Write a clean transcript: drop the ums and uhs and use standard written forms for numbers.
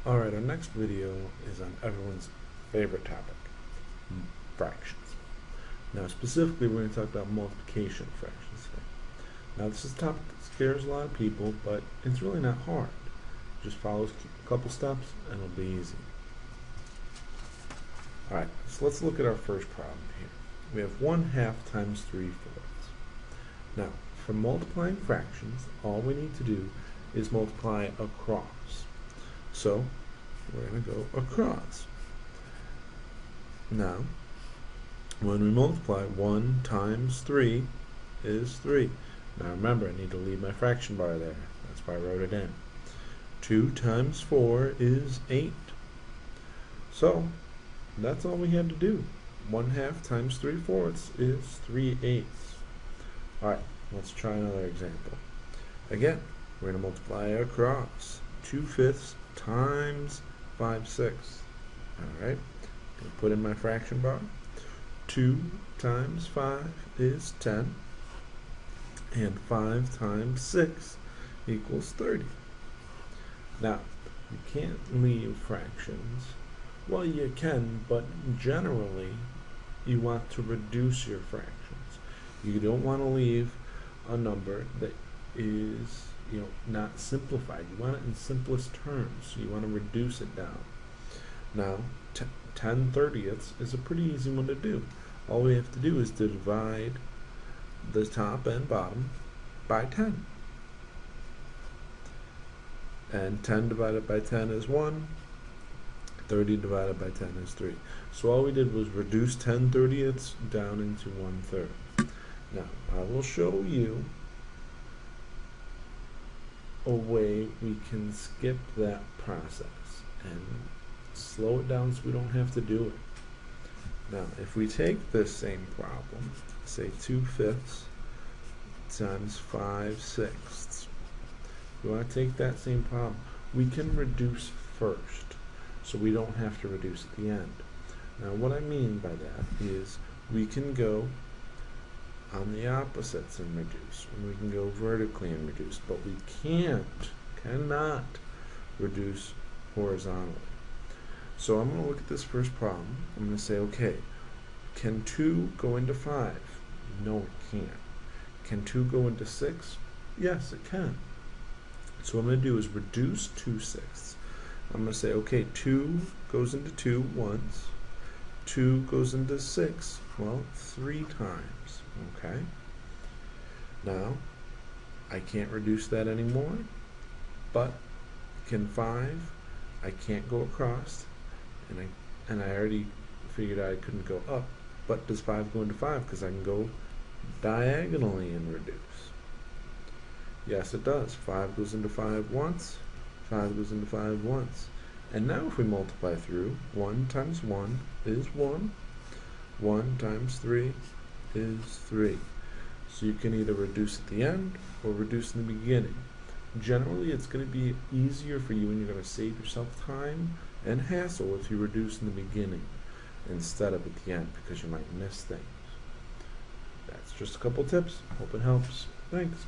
Alright, our next video is on everyone's favorite topic, fractions. Now specifically we're going to talk about multiplication fractions today. Now this is a topic that scares a lot of people, but it's really not hard. Just follow a couple steps and it'll be easy. Alright, so let's look at our first problem here. We have 1/2 times 3/4. Now, for multiplying fractions, all we need to do is multiply across. So, we're going to go across. Now, when we multiply, 1 times 3 is 3. Now remember, I need to leave my fraction bar there. That's why I wrote it in. 2 times 4 is 8. So, that's all we had to do. 1/2 times 3/4 is 3/8. Alright, let's try another example. Again, we're going to multiply across. 2/5 times 5/6. Alright, going to put in my fraction bar. 2 times 5 is 10. And 5 times 6 equals 30. Now, you can't leave fractions. Well, you can, but generally you want to reduce your fractions. You don't want to leave a number that is, not simplified. You want it in simplest terms. You want to reduce it down. Now, 10/30ths is a pretty easy one to do. All we have to do is to divide the top and bottom by 10. And 10 divided by 10 is 1. 30 divided by 10 is 3. So all we did was reduce 10/30ths down into 1/3. Now, I will show you a way we can skip that process and slow it down so we don't have to do it. Now, if we take this same problem, say 2/5 times 5/6, we want to take that same problem. We can reduce first, so we don't have to reduce at the end. Now, what I mean by that is we can go on the opposites and reduce, and we can go vertically and reduce, but we cannot reduce horizontally. So I'm going to look at this first problem. I'm going to say, okay, can 2 go into 5? No, it can't. Can 2 go into 6? Yes, it can. So what I'm going to do is reduce 2/6. I'm going to say, okay, 2 goes into 2 once. 2 goes into 6, well, 3 times. Okay. Now, I can't reduce that anymore, but can 5? I can't go across, and I already figured I couldn't go up. But does 5 go into 5? Because I can go diagonally and reduce. Yes, it does. 5 goes into 5 once. 5 goes into 5 once. And now if we multiply through, 1 times 1 is 1. 1 times 3 is 3. So you can either reduce at the end or reduce in the beginning. Generally, it's going to be easier for you and you're going to save yourself time and hassle if you reduce in the beginning instead of at the end, because you might miss things. That's just a couple tips. Hope it helps. Thanks.